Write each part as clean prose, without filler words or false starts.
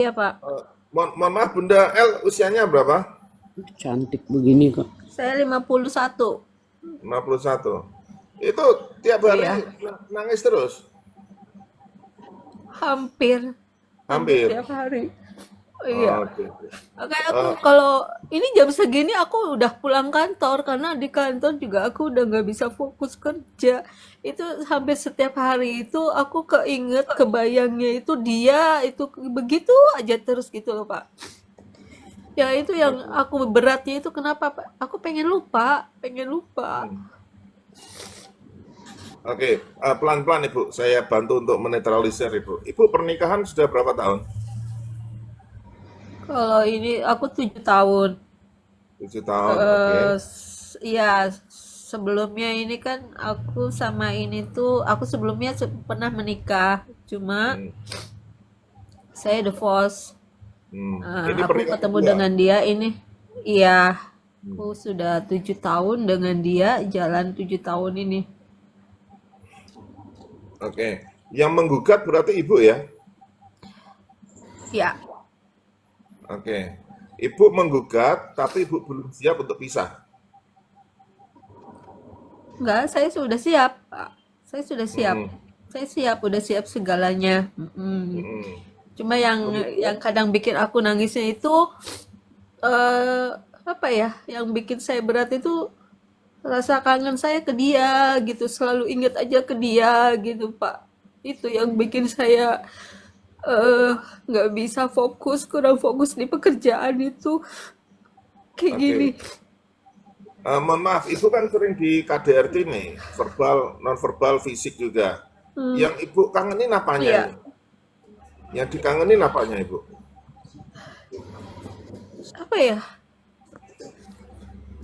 Iya, Pak. Mohon maaf Bunda L, usianya berapa? Cantik begini kok. Saya 51. 51. Itu tiap hari Iya, nangis terus? hampir. Hampir Hampir. tiap hari. Iya. Oke. Kayak aku Eh, kalau ini jam segini aku udah pulang kantor karena di kantor juga aku udah nggak bisa fokus kerja. Itu hampir setiap hari itu aku keinget kebayangnya itu dia itu begitu aja terus gitu loh, Pak. Ya itu yang Oke. aku beratnya itu kenapa, Pak? Aku pengen lupa, pengen lupa. Hmm. Oke, pelan-pelan Ibu, saya bantu untuk menetralisir Ibu. Ibu pernikahan sudah berapa tahun? Kalau ini aku 7 tahun. 7 tahun, oke. Ya sebelumnya ini kan aku sama ini tuh aku sebelumnya pernah menikah, cuma Hmm. saya divorce. Ini Aku pernikahan ketemu kedua. dengan dia ini, iya, Hmm. aku sudah 7 tahun dengan dia, jalan 7 tahun ini. Oke, yang menggugat berarti Ibu ya? Ya, Oke, Ibu menggugat, tapi Ibu belum siap untuk pisah. enggak, saya sudah siap, Pak. Saya sudah siap. Hmm. Saya siap, udah siap segalanya. Hmm. Cuma yang Kemudian, kadang bikin aku nangisnya itu eh apa ya? Yang bikin saya berat itu rasa kangen saya ke dia gitu, selalu ingat aja ke dia gitu, Pak. Itu yang bikin saya eh nggak bisa fokus, kurang fokus di pekerjaan itu kayak gini. oke. Mohon maaf, Ibu kan sering di KDRT nih, verbal, non-verbal, fisik juga. Yang Ibu kangenin apanya Iya, ini? Yang dikangenin apanya Ibu? apa ya?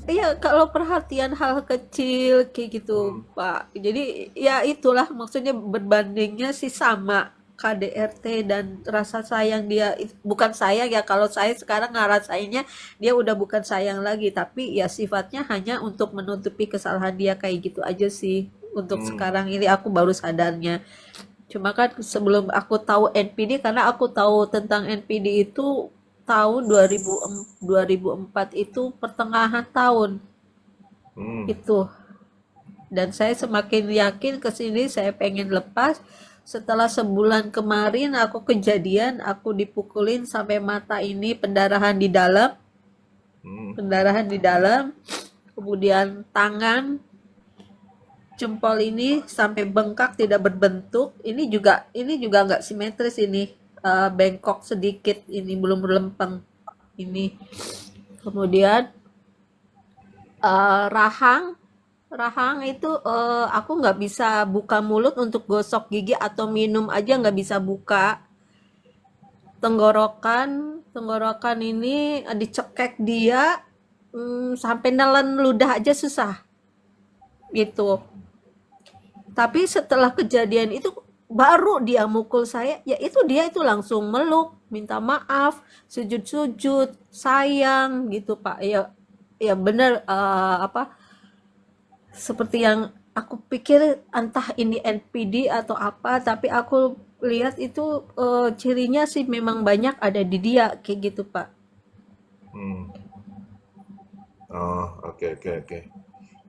Iya, kalau perhatian hal kecil kayak gitu, Hmm. Pak. Jadi ya itulah maksudnya berbandingnya sih sama KDRT dan rasa sayang dia bukan sayang ya kalau saya sekarang ngerasainnya dia udah bukan sayang lagi tapi ya sifatnya hanya untuk menutupi kesalahan dia kayak gitu aja sih. Untuk Hmm. sekarang ini aku baru sadarnya. Cuma kan sebelum aku tahu NPD karena aku tahu tentang NPD itu tahun 2004 itu pertengahan tahun Hmm. itu. Dan saya semakin yakin ke sini saya pengen lepas. Setelah sebulan kemarin aku kejadian, aku dipukulin sampai mata ini Hmm. pendarahan di dalam, kemudian tangan, jempol ini sampai bengkak tidak berbentuk. Ini juga nggak simetris ini. Bengkok sedikit ini belum lempeng ini. Kemudian rahang rahang itu aku nggak bisa buka mulut untuk gosok gigi atau minum aja nggak bisa buka. Tenggorokan ini dicekek dia sampai nelen ludah aja susah gitu. Tapi setelah kejadian itu baru dia mukul saya, ya itu dia itu langsung meluk, minta maaf, sujud-sujud, sayang gitu, Pak. Ya ya benar apa seperti yang aku pikir entah ini NPD atau apa, tapi aku lihat itu cirinya sih memang banyak ada di dia kayak gitu, Pak. Hmm. Oh, oke, oke, oke.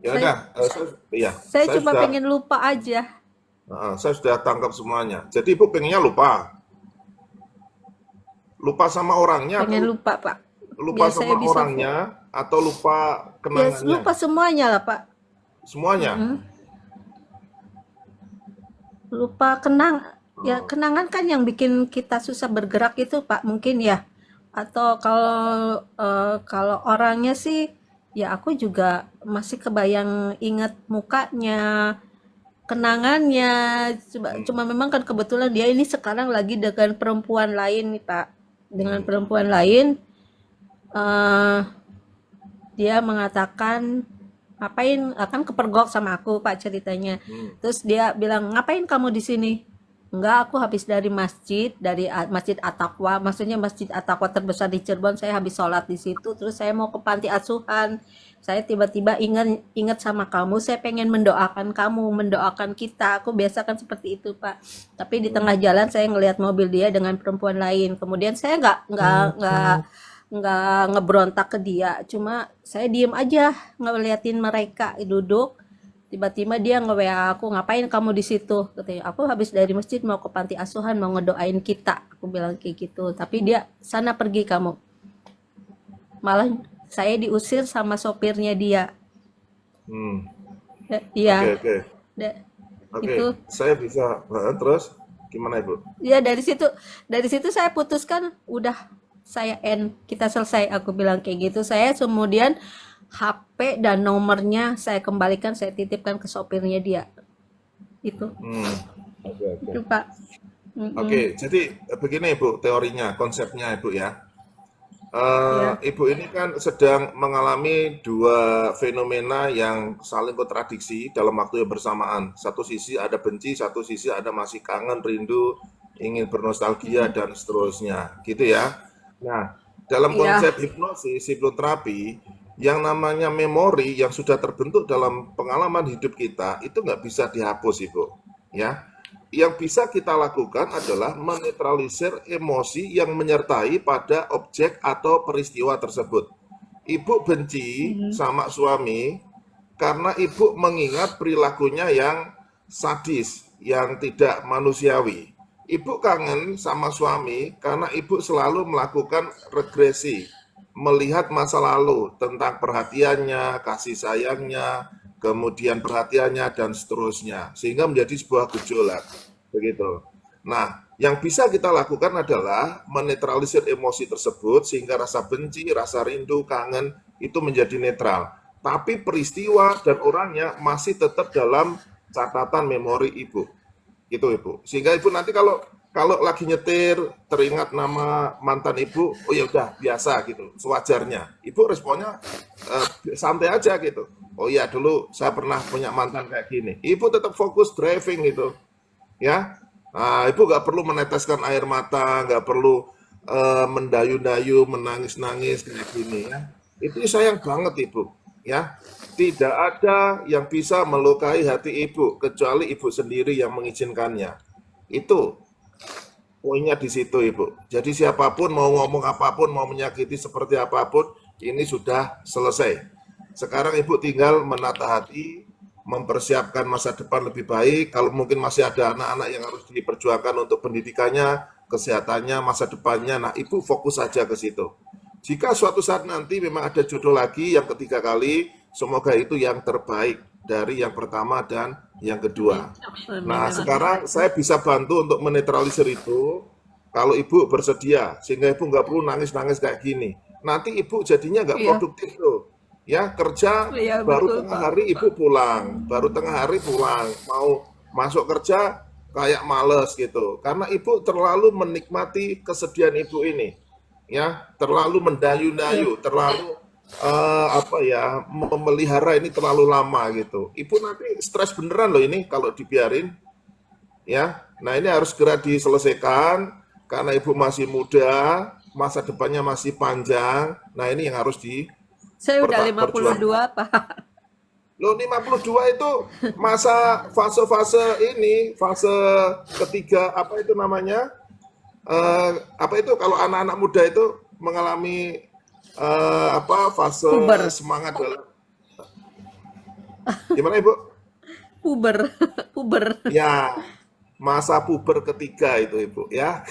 Ya Saya udah, iya, saya cuma pengen lupa aja, saya sudah tangkap semuanya. Jadi Ibu pengennya lupa, lupa sama orangnya atau pengen lupa, Pak. lupa Biar saya sama bisa orangnya atau lupa ya kenangannya, lupa semuanya lah, Pak. semuanya. Mm-mm. Lupa ya Oh. kenangan kan yang bikin kita susah bergerak itu Pak mungkin ya. Atau kalau orangnya sih ya aku juga masih kebayang ingat mukanya, kenangannya. Hmm. Cuma memang kan kebetulan dia ini sekarang lagi dengan perempuan lain nih Pak. Dengan Hmm. perempuan lain eh dia mengatakan ngapain akan kepergok sama aku Pak ceritanya. Hmm. Terus dia bilang ngapain kamu di sini? Enggak, aku habis dari masjid, dari Masjid At-Taqwa. Maksudnya Masjid At-Taqwa terbesar di Cirebon. Saya habis sholat di situ, terus saya mau ke panti asuhan. Saya tiba-tiba ingat ingat sama kamu. Saya pengen mendoakan kamu, mendoakan kita. Aku biasa kan seperti itu, Pak. Tapi di tengah jalan saya ngelihat mobil dia dengan perempuan lain. Kemudian saya nggak ngebrontak ke dia. Cuma saya diem aja ngeliatin mereka duduk. Tiba-tiba dia nge-WA aku, ngapain kamu di situ? Katanya, aku habis dari masjid mau ke panti asuhan, mau ngedoain kita. Aku bilang kayak gitu. Tapi dia, sana pergi kamu. Malah saya diusir sama sopirnya dia. Hmm. Iya, Oke, oke. da- Oke, itu. saya bisa. Terus gimana Ibu? Ya dari situ saya putuskan, udah saya end, kita selesai. Aku bilang kayak gitu. Saya kemudian HP dan nomornya saya kembalikan, saya titipkan ke sopirnya dia. Itu, Hmm. Oke, oke. itu Pak. Oke, jadi begini Ibu, teorinya, konsepnya Ibu ya. Ya. Ibu ini kan sedang mengalami dua fenomena yang saling kontradiksi dalam waktu yang bersamaan. Satu sisi ada benci, satu sisi ada masih kangen, rindu, ingin bernostalgia dan seterusnya, gitu ya. Nah, dalam Iya. konsep hipnosis, hipnoterapi, yang namanya memori yang sudah terbentuk dalam pengalaman hidup kita itu nggak bisa dihapus, Ibu. Ya, yang bisa kita lakukan adalah menetralisir emosi yang menyertai pada objek atau peristiwa tersebut. Ibu benci sama suami karena ibu mengingat perilakunya yang sadis, yang tidak manusiawi. Ibu kangen sama suami karena ibu selalu melakukan regresi, melihat masa lalu tentang perhatiannya, kasih sayangnya, kemudian perhatiannya dan seterusnya, sehingga menjadi sebuah gejolak. Begitu. Nah, yang bisa kita lakukan adalah menetralisir emosi tersebut sehingga rasa benci, rasa rindu, kangen itu menjadi netral. Tapi peristiwa dan orangnya masih tetap dalam catatan memori ibu. Gitu ibu. Sehingga ibu nanti kalau kalau lagi nyetir teringat nama mantan ibu, oh ya udah biasa gitu, sewajarnya. Ibu responnya santai aja gitu. Oh iya dulu saya pernah punya mantan kayak gini. Ibu tetap fokus driving gitu, ya. Nah, ibu nggak perlu meneteskan air mata, nggak perlu mendayu-dayu, menangis-nangis kayak gini ya. Itu sayang banget ibu, ya. Tidak ada yang bisa melukai hati ibu kecuali ibu sendiri yang mengizinkannya. Itu poinnya di situ ibu. Jadi siapapun mau ngomong apapun, mau menyakiti seperti apapun, ini sudah selesai. Sekarang ibu tinggal menata hati, mempersiapkan masa depan lebih baik. Kalau mungkin masih ada anak-anak yang harus diperjuangkan untuk pendidikannya, kesehatannya, masa depannya. Nah, ibu fokus saja ke situ. Jika suatu saat nanti memang ada jodoh lagi yang ketiga kali, semoga itu yang terbaik dari yang pertama dan yang kedua. Amin, Nah, amin. sekarang saya bisa bantu untuk menetralisir itu kalau ibu bersedia, sehingga ibu nggak perlu nangis-nangis kayak gini. Nanti ibu jadinya nggak Iya, produktif tuh. Ya, kerja iya baru betul tengah Pak. hari ibu pulang, baru tengah hari pulang, mau masuk kerja kayak males gitu. Karena ibu terlalu menikmati kesedihan ibu ini. Ya, terlalu Iya. mendayu-dayu, terlalu apa ya, memelihara ini terlalu lama gitu. Ibu nanti stres beneran loh ini kalau dibiarin ya. Nah, ini harus segera diselesaikan karena ibu masih muda, masa depannya masih panjang. Nah, ini yang harus Saya udah diperjuangkan. 52 Pak. Loh, 52 itu masa fase-fase ini, fase ketiga apa itu namanya? Apa itu kalau anak-anak muda itu mengalami apa fase Puber, semangat dalam gimana Ibu? puber, puber. Ya, masa puber ketiga itu Ibu ya.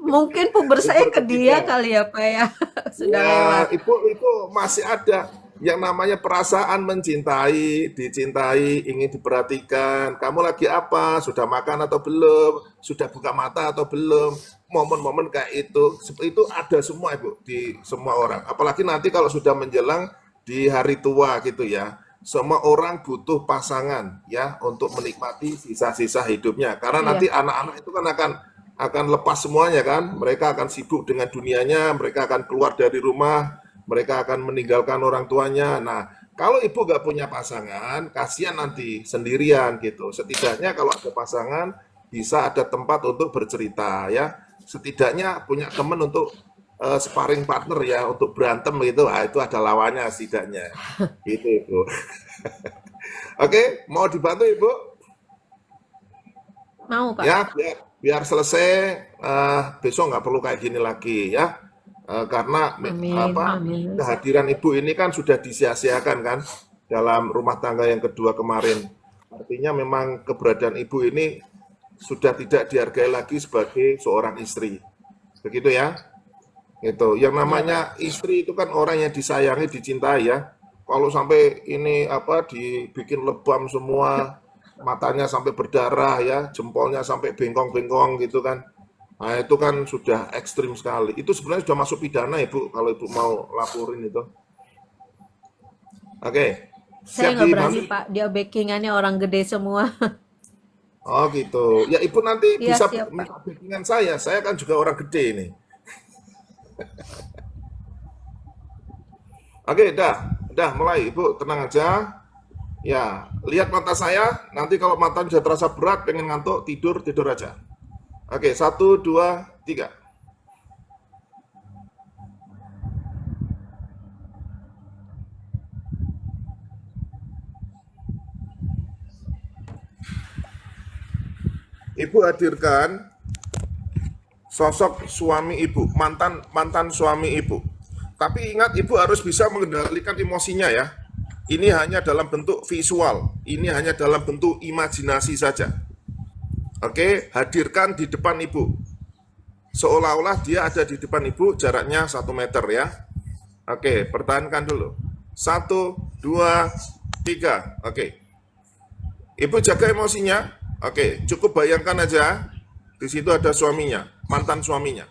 Mungkin puber saya Puber ke dia ketiga. kali ya Pak ya. Sudah Ya, lewat. itu masih ada yang namanya perasaan mencintai, dicintai, ingin diperhatikan. Kamu lagi apa? Sudah makan atau belum? Sudah buka mata atau belum? Momen-momen kayak itu, seperti itu ada semua Ibu di semua orang. Apalagi nanti kalau sudah menjelang di hari tua gitu ya. Semua orang butuh pasangan ya untuk menikmati sisa-sisa hidupnya. Karena nanti Iya, anak-anak itu kan akan lepas semuanya kan, mereka akan sibuk dengan dunianya, mereka akan keluar dari rumah, mereka akan meninggalkan orang tuanya. Nah, Kalau ibu nggak punya pasangan, kasihan nanti sendirian gitu. Setidaknya kalau ada pasangan, bisa ada tempat untuk bercerita ya. Setidaknya punya teman untuk sparring partner ya, untuk berantem gitu. Ah, itu ada lawannya setidaknya. Gitu ibu. Oke, mau dibantu ibu? Mau, Pak. Ya, biar selesai besok nggak perlu kayak gini lagi ya. Karena Amin, apa amin. kehadiran ibu ini kan sudah disia-siakan kan dalam rumah tangga yang kedua kemarin. Artinya memang keberadaan ibu ini sudah tidak dihargai lagi sebagai seorang istri. Begitu ya? Itu. Yang Iya, Pak. namanya istri itu kan orang yang disayangi, dicintai ya. Kalau sampai ini apa dibikin lebam semua, matanya sampai berdarah ya, jempolnya sampai bengkong-bengkong gitu kan. Nah, itu kan sudah ekstrim sekali. Itu sebenarnya sudah masuk pidana, Ibu, kalau Ibu mau laporin itu. Oke, Saya siap nggak berani, dibantu? Pak. Dia backingannya orang gede semua. Oh gitu. Ya Ibu nanti Iya, bisa siap, Pak. minta backingan saya kan juga orang gede ini. Oke, dah mulai Ibu, tenang aja. Ya, lihat mata saya, nanti kalau mata sudah terasa berat, pengen ngantuk, tidur aja. Oke, 1, 2, 3. Ibu hadirkan sosok suami ibu, mantan suami ibu. Tapi ingat ibu harus bisa mengendalikan emosinya ya. Ini hanya dalam bentuk visual, ini hanya dalam bentuk imajinasi saja. Oke, hadirkan di depan ibu. Seolah-olah dia ada di depan ibu, jaraknya 1 meter ya. Oke, pertahankan dulu. 1, 2, 3. Oke. Ibu jaga emosinya. Oke, cukup bayangkan aja. Di situ ada suaminya, mantan suaminya.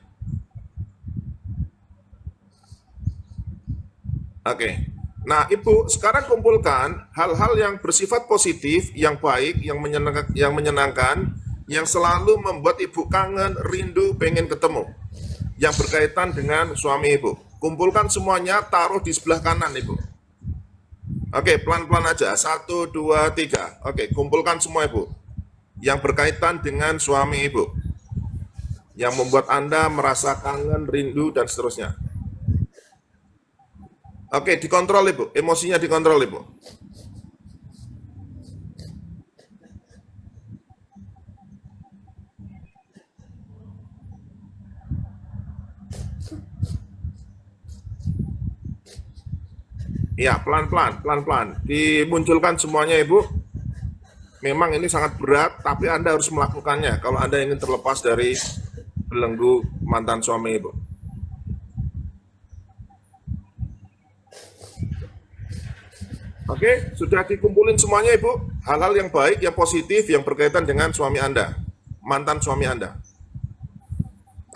Oke. Nah, Ibu sekarang kumpulkan hal-hal yang bersifat positif, yang baik, yang menyenangkan, yang selalu membuat Ibu kangen, rindu, pengen ketemu. Yang berkaitan dengan suami Ibu. Kumpulkan semuanya, taruh di sebelah kanan Ibu. Oke, pelan-pelan aja. 1, 2, 3. Oke, kumpulkan semua Ibu. Yang berkaitan dengan suami Ibu. Yang membuat Anda merasa kangen, rindu, dan seterusnya. Oke, dikontrol Ibu. Emosinya dikontrol Ibu. Ya, pelan-pelan. Dimunculkan semuanya Ibu. Memang ini sangat berat, tapi Anda harus melakukannya kalau Anda ingin terlepas dari belenggu mantan suami Ibu. Oke, sudah dikumpulin semuanya Ibu. Hal-hal yang baik, yang positif, yang berkaitan dengan suami Anda, mantan suami Anda.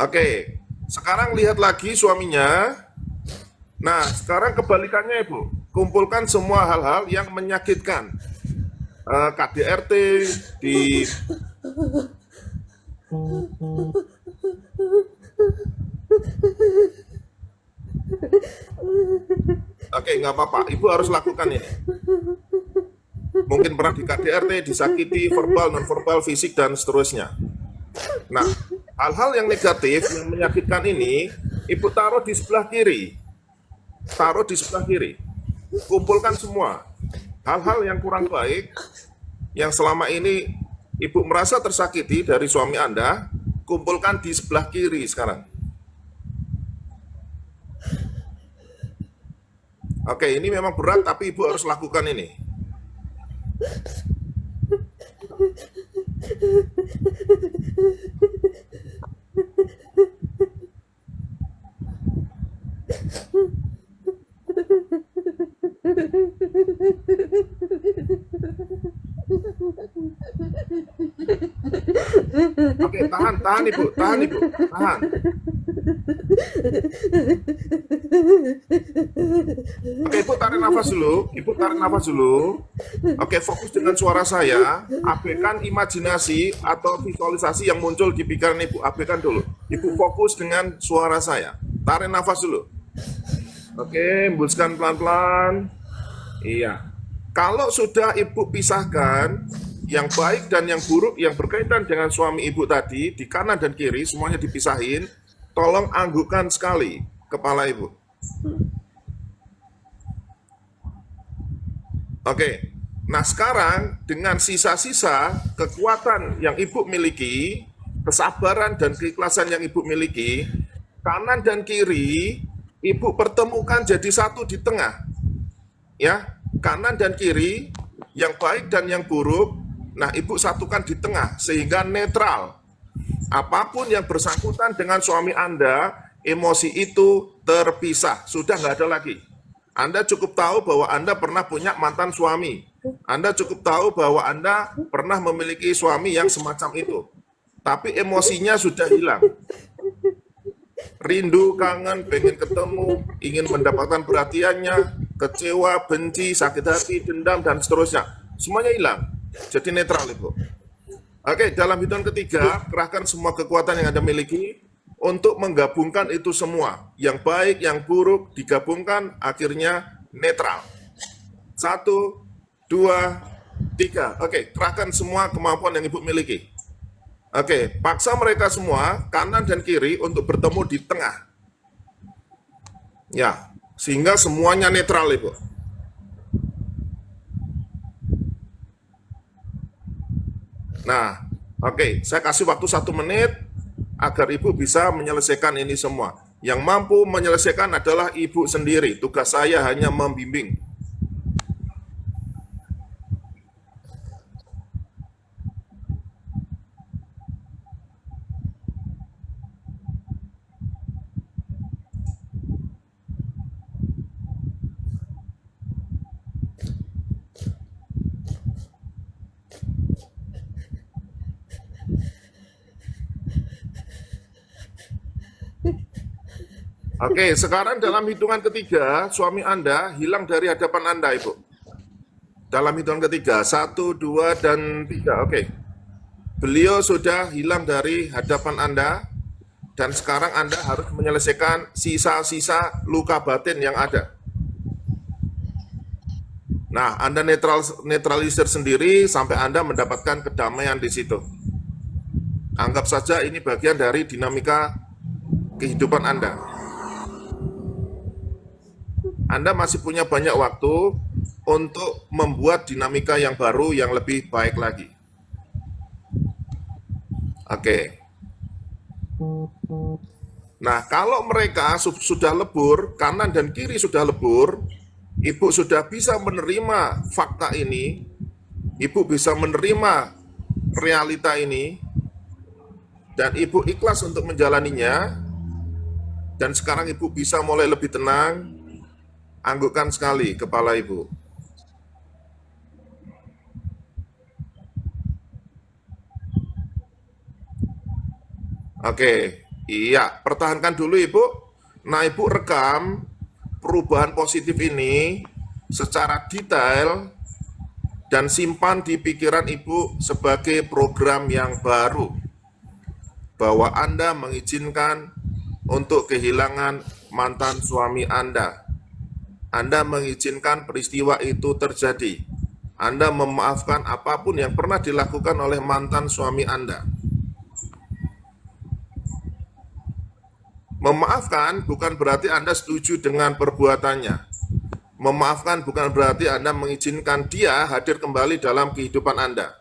Oke, sekarang lihat lagi suaminya. Nah, sekarang kebalikannya Ibu. Kumpulkan semua hal-hal yang menyakitkan. KDRT di Oke, nggak apa-apa. Ibu harus lakukan ini. Mungkin pernah di KDRT, disakiti, verbal, non-verbal, fisik, dan seterusnya. Nah, hal-hal yang negatif, yang menyakitkan ini, Ibu taruh di sebelah kiri. Taruh di sebelah kiri. Kumpulkan semua. Hal-hal yang kurang baik, yang selama ini Ibu merasa tersakiti dari suami Anda, kumpulkan di sebelah kiri sekarang. Oke, ini memang berat, tapi Ibu harus lakukan ini. Oke, tahan Ibu, tahan. Oke, Ibu tarik nafas dulu. Oke, fokus dengan suara saya. Abaikan imajinasi atau visualisasi yang muncul di pikiran Ibu. Abaikan dulu. Ibu fokus dengan suara saya. Tarik nafas dulu. Oke, hembuskan pelan-pelan. Iya. Kalau sudah ibu pisahkan yang baik dan yang buruk yang berkaitan dengan suami ibu tadi di kanan dan kiri semuanya dipisahin, tolong anggukkan sekali kepala ibu. Oke. Nah, sekarang dengan sisa-sisa kekuatan yang ibu miliki, kesabaran dan keikhlasan yang ibu miliki, kanan dan kiri ibu pertemukan jadi satu di tengah. Ya, kanan dan kiri, yang baik dan yang buruk, nah ibu satukan di tengah sehingga netral. Apapun yang bersangkutan dengan suami Anda, emosi itu terpisah, sudah nggak ada lagi. Anda cukup tahu bahwa Anda pernah punya mantan suami. Anda cukup tahu bahwa Anda pernah memiliki suami yang semacam itu. Tapi emosinya sudah hilang. Rindu, kangen, pengen ketemu, ingin mendapatkan perhatiannya, kecewa, benci, sakit hati, dendam, dan seterusnya. Semuanya hilang. Jadi netral, Ibu. Oke, dalam hitungan ketiga, kerahkan semua kekuatan yang Anda miliki untuk menggabungkan itu semua. Yang baik, yang buruk, digabungkan, akhirnya netral. 1, 2, 3. Oke, kerahkan semua kemampuan yang Ibu miliki. Oke, paksa mereka semua, kanan dan kiri, untuk bertemu di tengah. Ya, sehingga semuanya netral, Ibu. Nah, oke, saya kasih waktu 1 menit agar Ibu bisa menyelesaikan ini semua. Yang mampu menyelesaikan adalah Ibu sendiri. Tugas saya hanya membimbing. Oke, sekarang dalam hitungan ketiga, suami Anda hilang dari hadapan Anda, Ibu. Dalam hitungan ketiga, 1, 2, dan 3. Oke. Beliau sudah hilang dari hadapan Anda, dan sekarang Anda harus menyelesaikan sisa-sisa luka batin yang ada. Nah, Anda netralisir sendiri sampai Anda mendapatkan kedamaian di situ. Anggap saja ini bagian dari dinamika kehidupan Anda. Anda masih punya banyak waktu untuk membuat dinamika yang baru yang lebih baik lagi. Oke. Nah, kalau mereka sudah lebur, kanan dan kiri sudah lebur, Ibu sudah bisa menerima fakta ini, Ibu bisa menerima realita ini, dan Ibu ikhlas untuk menjalaninya, dan sekarang Ibu bisa mulai lebih tenang. Anggukkan sekali kepala Ibu. Oke, iya, pertahankan dulu Ibu. Nah, Ibu rekam perubahan positif ini secara detail dan simpan di pikiran Ibu sebagai program yang baru. Bahwa Anda mengizinkan untuk kehilangan mantan suami Anda. Anda mengizinkan peristiwa itu terjadi. Anda memaafkan apapun yang pernah dilakukan oleh mantan suami Anda. Memaafkan bukan berarti Anda setuju dengan perbuatannya. Memaafkan bukan berarti Anda mengizinkan dia hadir kembali dalam kehidupan Anda.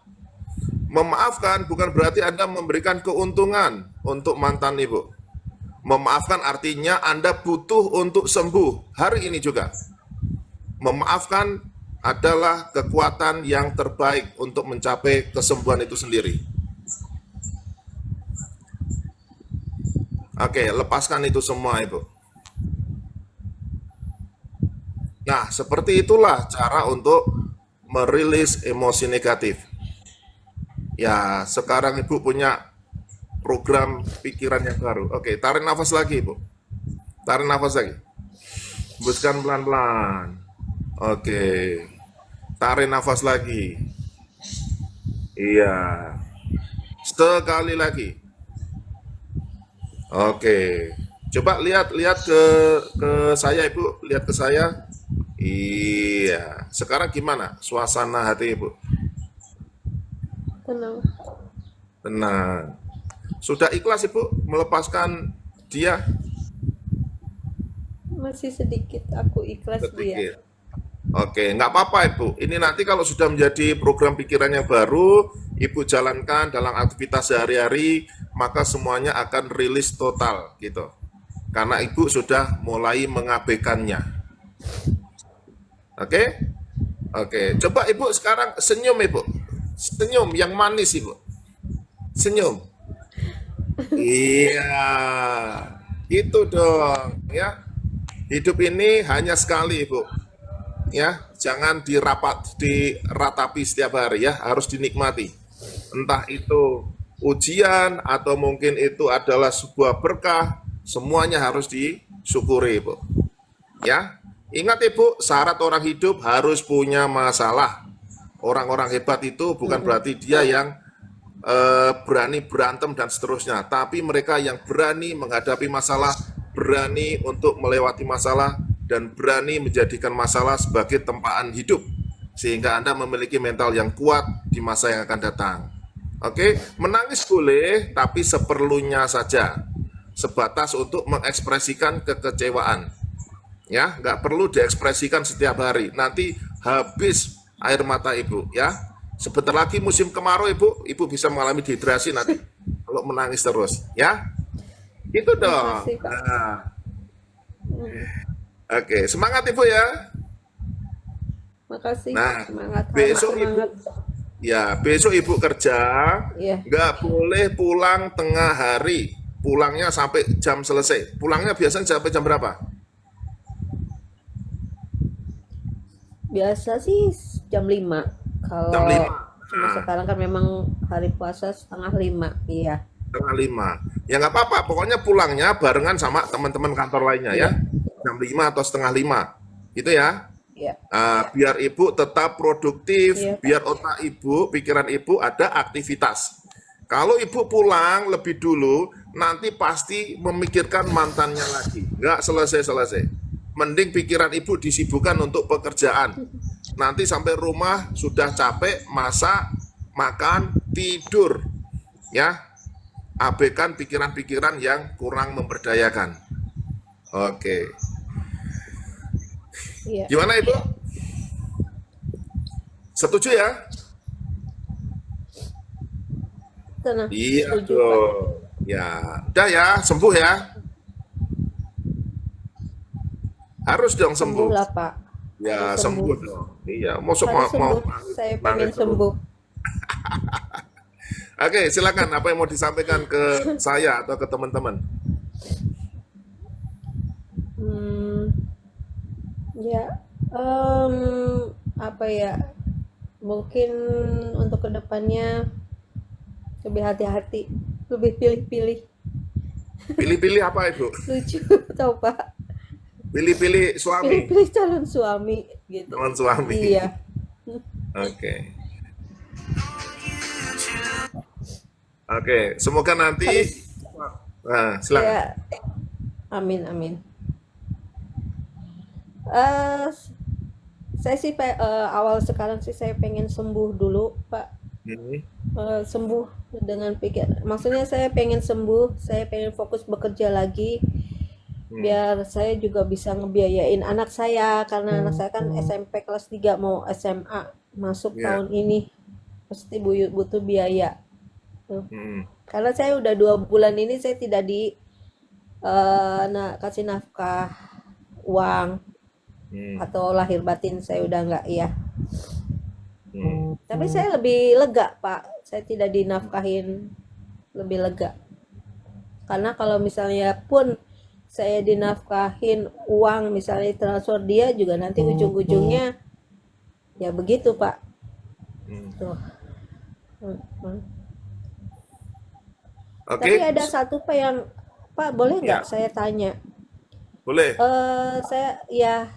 Memaafkan bukan berarti Anda memberikan keuntungan untuk mantan Ibu. Memaafkan artinya Anda butuh untuk sembuh hari ini juga. Memaafkan adalah kekuatan yang terbaik untuk mencapai kesembuhan itu sendiri. Oke, lepaskan itu semua, Ibu. Nah, seperti itulah cara untuk merilis emosi negatif. Ya, sekarang Ibu punya program pikiran yang baru. Oke, tarik nafas lagi, Ibu. Tarik nafas lagi. Hembuskan pelan-pelan. Oke. Tarik nafas lagi. Iya. Sekali lagi. Oke. Coba lihat ke saya, Ibu. Lihat ke saya. Iya. Sekarang gimana suasana hati Ibu? Tenang. Tenang. Sudah ikhlas Ibu melepaskan dia? Masih sedikit aku ikhlas dia. Sedikit. Oke, nggak apa-apa Ibu. Ini nanti kalau sudah menjadi program pikiran yang baru, Ibu jalankan dalam aktivitas sehari-hari, maka semuanya akan rilis total gitu. Karena Ibu sudah mulai mengabaikannya. Oke? Oke, coba Ibu sekarang senyum Ibu. Senyum yang manis Ibu. Senyum. Iya. Itu dong, ya. Hidup ini hanya sekali Ibu. Ya, jangan diratapi setiap hari ya, harus dinikmati. Entah itu ujian atau mungkin itu adalah sebuah berkah, semuanya harus disyukuri, Ibu. Ya. Ingat Ibu, syarat orang hidup harus punya masalah. Orang-orang hebat itu bukan berarti dia yang berani berantem dan seterusnya, tapi mereka yang berani menghadapi masalah, berani untuk melewati masalah, dan berani menjadikan masalah sebagai tempaan hidup, sehingga Anda memiliki mental yang kuat di masa yang akan datang. Oke, menangis boleh, tapi seperlunya saja, sebatas untuk mengekspresikan kekecewaan. Ya, nggak perlu diekspresikan setiap hari. Nanti habis air mata Ibu, ya. Sebentar lagi musim kemarau Ibu bisa mengalami dehidrasi nanti kalau menangis terus, ya. Itu dong. Makasih, Pak. Nah, oke, semangat Ibu ya. Makasih. Nah, Semangat, harus besok semangat. Ya, besok Ibu kerja, Iya. nggak boleh pulang tengah hari. Pulangnya sampai jam selesai. Pulangnya biasanya sampai jam berapa? Biasa sih jam 5. Jam Kalau 5. cuma Nah, sekarang kan memang hari puasa setengah 5. Iya. setengah 5. Ya nggak apa-apa, pokoknya pulangnya barengan sama teman-teman kantor lainnya ya. Iya. Jam 5 atau setengah 5. Gitu ya. Iya. Biar Ibu tetap produktif, Iya, Pak. biar otak Ibu, pikiran Ibu ada aktivitas. Kalau Ibu pulang lebih dulu, nanti pasti memikirkan mantannya lagi. Nggak selesai-selesai. Mending pikiran Ibu disibukkan untuk pekerjaan. Nanti sampai rumah sudah capek, masak, makan, tidur. Ya, abaikan pikiran-pikiran yang kurang memberdayakan. Oke. Iya. Gimana Ibu? Setuju ya? Tenang. Iya Setuju, Pak. dong. Ya, udah ya, sembuh ya. Harus dong Sembuh sembuh. lah, Pak. Ya, Harus sembuh sembuh. dong. Iya, masuk Harus mau sembuh. Saya pengen nangis terus. sembuh. Oke, silakan apa yang mau disampaikan ke saya atau ke teman-teman? Hmm, ya, apa ya? Mungkin untuk kedepannya lebih hati-hati, lebih pilih-pilih. Pilih-pilih apa Ibu? Lucu, tau Pak? Pilih-pilih suami, Pilih-pilih calon suami gitu. teman suami. Iya. Oke. Oke, semoga nanti Harus silakan. ya. Amin, amin. Eh, saya sih awal sekarang sih saya pengen sembuh dulu, Pak. Hmm, Sembuh dengan pikir. Maksudnya saya pengen sembuh, saya pengen fokus bekerja lagi, biar saya juga bisa ngebiayain anak saya karena anak saya kan SMP kelas 3 mau SMA masuk ya. tahun ini, pasti butuh biaya. Tuh. Hmm, Karena saya udah 2 bulan ini saya tidak kasih nafkah uang hmm, atau lahir batin saya udah nggak ya. hmm. Tapi saya lebih lega, Pak. Saya tidak dinafkahin, lebih lega. Karena kalau misalnya pun saya dinafkahin uang, misalnya transfer dia juga nanti ujung-ujungnya ya begitu, Pak. Hmm. Tuh. Hmm. Oke, Tapi ada satu Pak yang Pak boleh ya, nggak saya tanya? boleh.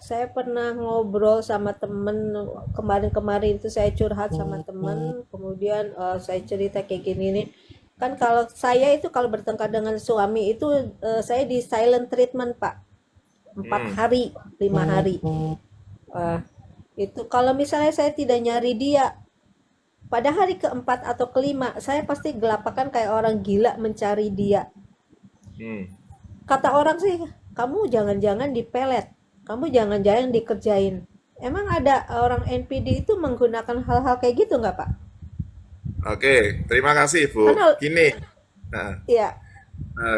Saya pernah ngobrol sama temen kemarin-kemarin itu saya curhat sama temen, kemudian saya cerita kayak gini nih. Kan kalau saya itu kalau bertengkar dengan suami itu saya di silent treatment Pak, 4 Hmm, hari, 5 hari. Wah, itu kalau misalnya saya tidak nyari dia, pada hari keempat atau kelima, saya pasti gelapakan kayak orang gila mencari dia. Hmm. Kata orang sih, kamu jangan-jangan dipelet, kamu jangan-jangan dikerjain. Emang ada orang NPD itu menggunakan hal-hal kayak gitu nggak, Pak? Oke, terima kasih Bu. Karena, Gini, nah, ya,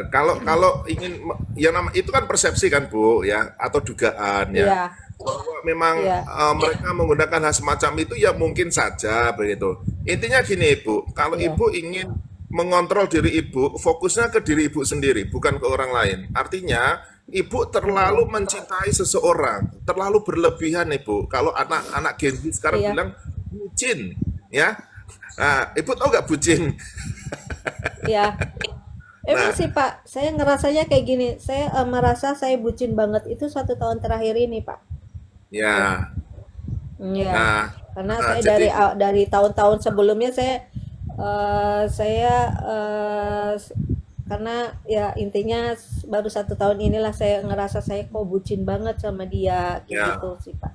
kalau kalau ingin yang nama itu kan persepsi kan Bu ya atau dugaan ya. ya, Bahwa memang ya, mereka menggunakan hal semacam itu ya mungkin saja begitu. Intinya gini Ibu, kalau ya, Ibu ingin mengontrol diri Ibu, fokusnya ke diri Ibu sendiri, bukan ke orang lain. Artinya Ibu terlalu mencintai seseorang, terlalu berlebihan Ibu. Kalau anak-anak Gen Z sekarang iya, bilang bucin, ya. Nah, Ibu tahu nggak bucin? iya. Emang Nah, sih Pak, saya ngerasanya kayak gini. Saya merasa saya bucin banget itu 1 tahun terakhir ini Pak. ya, Iya, nah, karena nah, saya jadi dari tahun-tahun sebelumnya saya karena ya intinya baru 1 tahun inilah saya ngerasa saya kok bucin banget sama dia kayak ya. gitu sih Pak.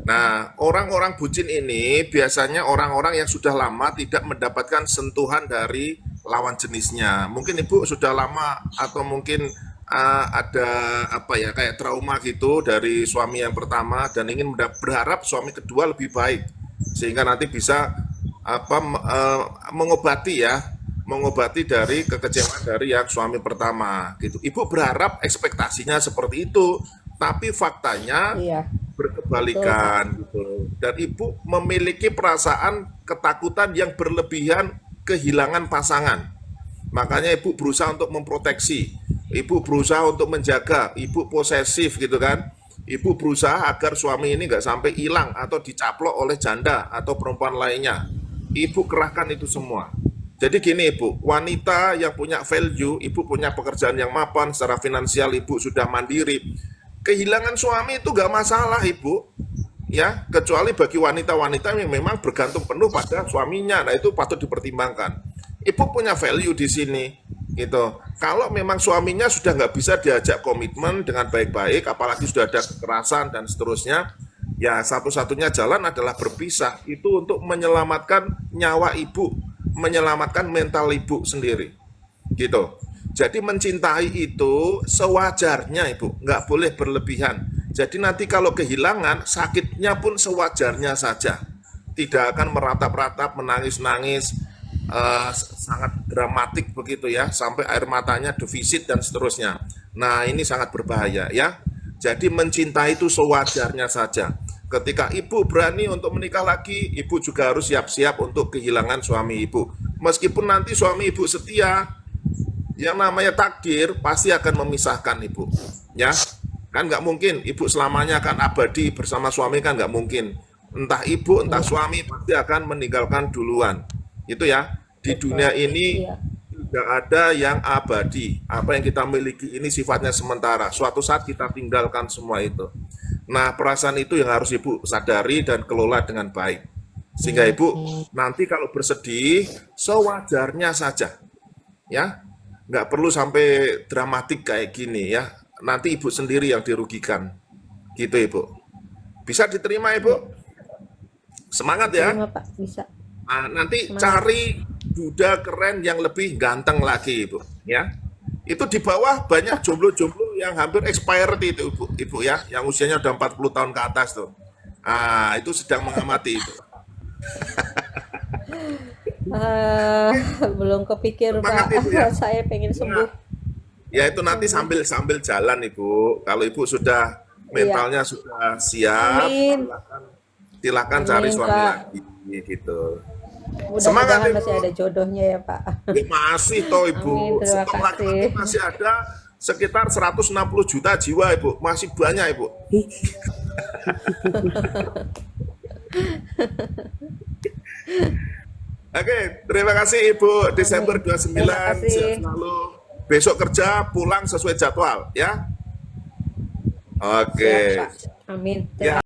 Nah, orang-orang bucin ini biasanya orang-orang yang sudah lama tidak mendapatkan sentuhan dari lawan jenisnya. Mungkin ibu sudah lama atau mungkin ada apa ya kayak trauma gitu dari suami yang pertama dan ingin berharap suami kedua lebih baik sehingga nanti bisa mengobati ya, mengobati dari kekecewaan dari yang suami pertama gitu. Ibu berharap ekspektasinya seperti itu, tapi faktanya Iya, betul Pak. berkebalikan gitu. Dan ibu memiliki perasaan ketakutan yang berlebihan kehilangan pasangan. Makanya ibu berusaha untuk memproteksi, ibu berusaha untuk menjaga, ibu posesif gitu kan. Ibu berusaha agar suami ini nggak sampai hilang atau dicaplok oleh janda atau perempuan lainnya. Ibu kerahkan itu semua. Jadi gini ibu, wanita yang punya value, ibu punya pekerjaan yang mapan, secara finansial ibu sudah mandiri. Kehilangan suami itu gak masalah ibu, ya kecuali bagi wanita-wanita yang memang bergantung penuh pada suaminya, nah itu patut dipertimbangkan. Ibu punya value di sini, gitu. Kalau memang suaminya sudah nggak bisa diajak komitmen dengan baik-baik, apalagi sudah ada kekerasan dan seterusnya, ya satu-satunya jalan adalah berpisah. Itu untuk menyelamatkan nyawa ibu, menyelamatkan mental ibu sendiri gitu. Jadi mencintai itu sewajarnya ibu, nggak boleh berlebihan. Jadi nanti kalau kehilangan, sakitnya pun sewajarnya saja. Tidak akan meratap-ratap, menangis-nangis, sangat dramatik begitu ya, sampai air matanya defisit dan seterusnya. Nah ini sangat berbahaya ya. Jadi mencintai itu sewajarnya saja. Ketika ibu berani untuk menikah lagi, ibu juga harus siap-siap untuk kehilangan suami ibu. Meskipun nanti suami ibu setia, yang namanya takdir pasti akan memisahkan ibu, ya kan nggak mungkin ibu selamanya akan abadi bersama suami kan nggak mungkin. Entah ibu entah Iya, suami pasti akan meninggalkan duluan. Itu ya di betul. dunia ini Iya, tidak ada yang abadi. Apa yang kita miliki ini sifatnya sementara. Suatu saat kita tinggalkan semua itu. Nah perasaan itu yang harus ibu sadari dan kelola dengan baik. Sehingga ibu nanti kalau bersedih sewajarnya saja, ya nggak perlu sampai dramatik kayak gini ya, nanti ibu sendiri yang dirugikan gitu ibu. Bisa diterima ibu, iya. semangat ya. Terima Pak, bisa. Nah, nanti Semangat. cari duda keren yang lebih ganteng lagi ibu ya. Itu di bawah banyak jomblo-jomblo yang hampir expired itu ibu ya, yang usianya udah 40 tahun ke atas tuh. Ah itu sedang mengamati itu. Ah, belum kepikir Semangat Pak. ibu ya. Saya pengen Nah, sembuh. ya itu nanti Sembuh. sambil sambil jalan Ibu. Kalau Ibu sudah Iya. mentalnya sudah siap, Amin. silakan cari Amin suami Kak. lagi gitu. Semangat Mudah-mudahan masih ada Ibu. jodohnya ya Pak. Ya masih toh Amin, Ibu. terima Stok laki-laki kasih. masih ada sekitar 160 juta jiwa Ibu. Masih banyak Ibu. Oke, terima kasih Ibu. Desember Amin. Terima 29 sehat kasih. selalu. Besok kerja pulang sesuai jadwal ya. Siap Oke. Pak. Amin. Ya. Terima